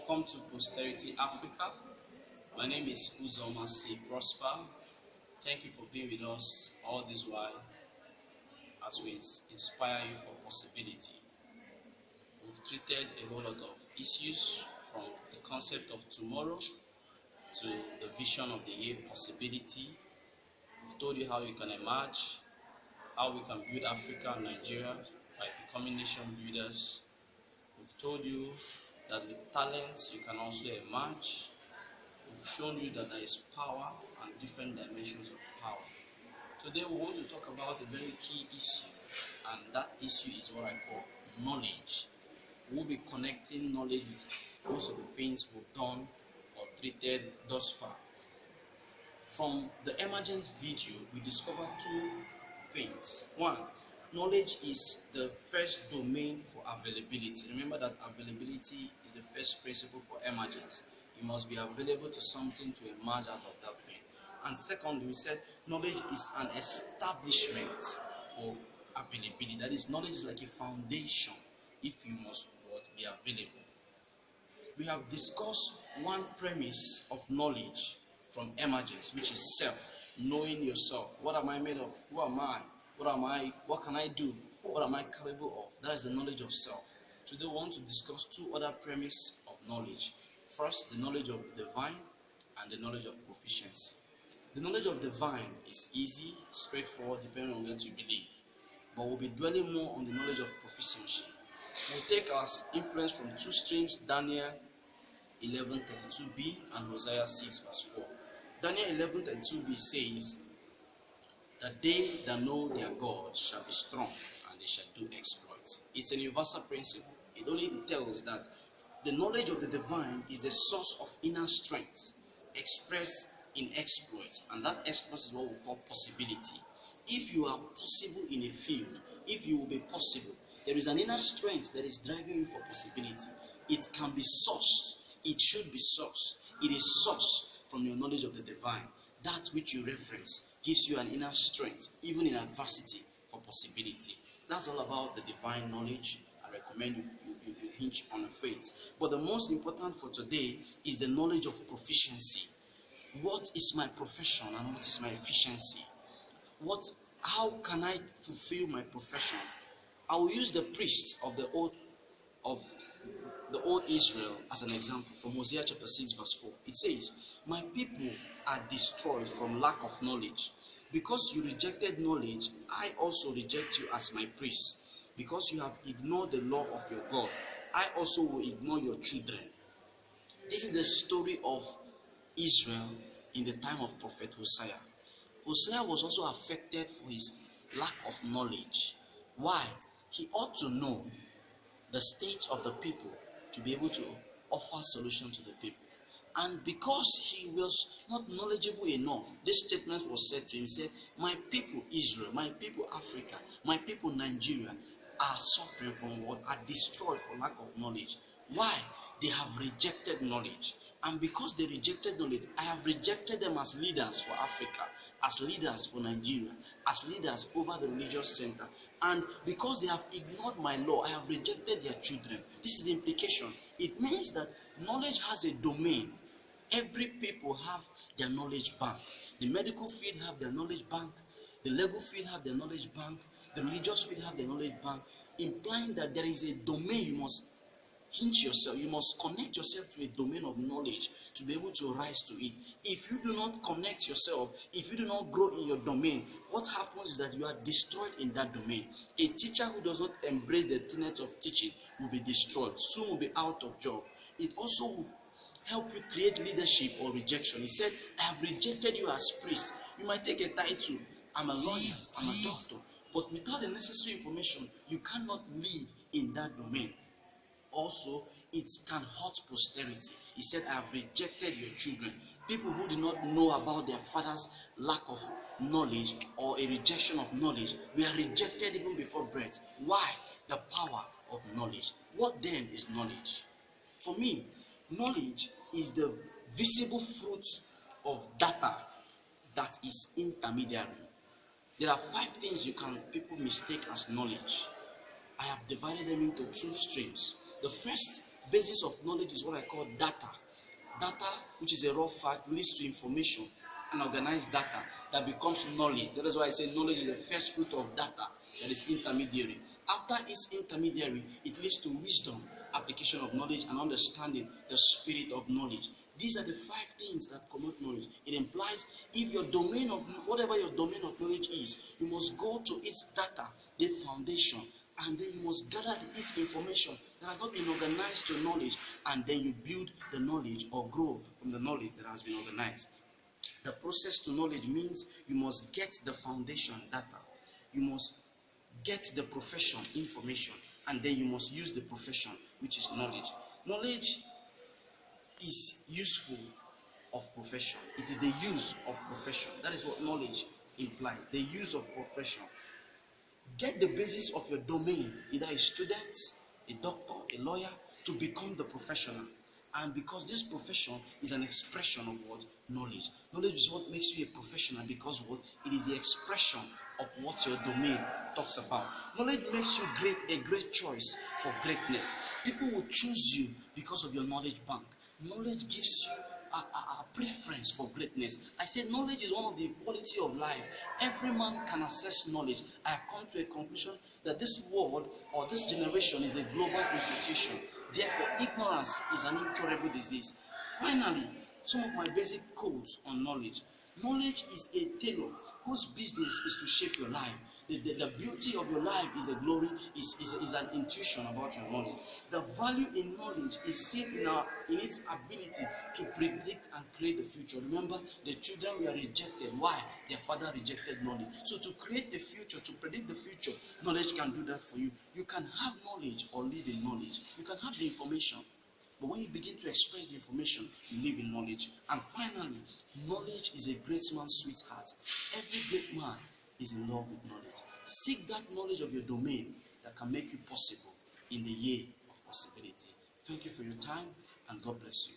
Welcome to Posterity Africa. My name is Uzoma C. Prosper. Thank you for being with us all this while as we inspire you for possibility. We've treated a whole lot of issues from the concept of tomorrow to the vision of the year possibility. We've told you how you can emerge, how we can build Africa and Nigeria by becoming nation builders. We've told you that with talents you can also emerge. We've shown you that there is power and different dimensions of power. Today we want to talk about a very key issue, and that issue is what I call knowledge. We'll be connecting knowledge with most of the things we've done or treated thus far. From the emergence video, we discovered two things. One, knowledge is the first domain for availability. Remember that availability is the first principle for emergence. You must be available to something to emerge out of that thing. And secondly, we said knowledge is an establishment for availability. That is, knowledge is like a foundation if you must be available. We have discussed one premise of knowledge from emergence, which is self, knowing yourself. What am I made of? Who am I? What can I do? What am I capable of? That is the knowledge of self. Today we want to discuss two other premises of knowledge. First, the knowledge of the divine and the knowledge of proficiency. The knowledge of the divine is easy, straightforward, depending on what you believe. But we'll be dwelling more on the knowledge of proficiency. We'll take our influence from two streams, Daniel 11:32b and Hosea 6 verse 4. Daniel 11:32b says that they that know their God shall be strong and they shall do exploits. It's a universal principle. It only tells that the knowledge of the divine is the source of inner strength expressed in exploits, and that exploit is what we call possibility. If you are possible in a field, if you will be possible, there is an inner strength that is driving you for possibility. It can be sourced. It should be sourced. It is sourced from your knowledge of the divine. That which you reference gives you an inner strength, even in adversity, for possibility. That's all about the divine knowledge. I recommend you hinge on a faith. But the most important for today is the knowledge of proficiency. What is my profession and what is my efficiency? How can I fulfill my profession? I will use the priests of the old Israel as an example from Hosea chapter 6 verse 4. It says, "My people are destroyed from lack of knowledge. Because you rejected knowledge, I also reject you as my priest. Because you have ignored the law of your God, I also will ignore your children." This is the story of Israel in the time of Prophet Hosea. Hosea was also affected for his lack of knowledge. Why? He ought to know the state of the people to be able to offer solution to the people. And because he was not knowledgeable enough, this statement was said to him, said, "My people Israel, my people Africa, my people Nigeria are suffering from what? Are destroyed for lack of knowledge." Why? They have rejected knowledge. And because they rejected knowledge, I have rejected them as leaders for Africa, as leaders for Nigeria, as leaders over the religious center. And because they have ignored my law, I have rejected their children. This is the implication. It means that knowledge has a domain. Every people have their knowledge bank. The medical field have their knowledge bank. The legal field have their knowledge bank. The religious field have their knowledge bank, implying that there is a domain you must hinge yourself, you must connect yourself to a domain of knowledge to be able to rise to it. If you do not connect yourself, if you do not grow in your domain, what happens is that you are destroyed in that domain. A teacher who does not embrace the tenet of teaching will be destroyed, soon will be out of job. It also will help you create leadership or rejection. He said, "I have rejected you as priest." You might take a title, I'm a lawyer, I'm a doctor, but without the necessary information, you cannot lead in that domain. Also, it can hurt posterity. He said, "I have rejected your children." People who do not know about their father's lack of knowledge or a rejection of knowledge, we are rejected even before birth. Why? The power of knowledge. What then is knowledge? For me, knowledge is the visible fruit of data that is intermediary. There are 5 things people mistake as knowledge. I have divided them into 2 streams. The first basis of knowledge is what I call data. Data, which is a raw fact, leads to information and organized data that becomes knowledge. That is why I say knowledge is the first fruit of data that is intermediary. After its intermediary, it leads to wisdom, application of knowledge, and understanding the spirit of knowledge. These are the 5 things that connote knowledge. It implies if your domain of whatever your domain of knowledge is, you must go to its data, the foundation, and then you must gather its information that has not been organized to knowledge, and then you build the knowledge or grow from the knowledge that has been organized. The process to knowledge means you must get the foundation data, you must get the profession information, and then you must use the profession, which is knowledge. Knowledge is useful of profession. It is the use of profession. That is what knowledge implies, the use of profession. Get the basis of your domain, either a student, a doctor, a lawyer, to become the professional. And because this profession is an expression of what? Knowledge. Knowledge is what makes you a professional, because what? It is the expression of what your domain talks about. Knowledge makes you a great choice for greatness. People will choose you because of your knowledge bank. Knowledge gives you a preference for greatness. I say knowledge is one of the quality of life. Every man can access knowledge. I have come to a conclusion that this world or this generation is a global institution. Therefore, ignorance is an incurable disease. Finally, some of my basic codes on knowledge. Knowledge is a tailor whose business is to shape your life. The beauty of your life is the glory, is an intuition about your knowledge. The value in knowledge is seen in its ability to predict and create the future. Remember, the children were rejected. Why? Their father rejected knowledge. So to create the future, to predict the future, knowledge can do that for you. You can have knowledge or live in knowledge. You can have the information, but when you begin to express the information, you live in knowledge. And finally, knowledge is a great man's sweetheart. Every great man is in love with knowledge. Seek that knowledge of your domain that can make you possible in the year of possibility. Thank you for your time, and God bless you.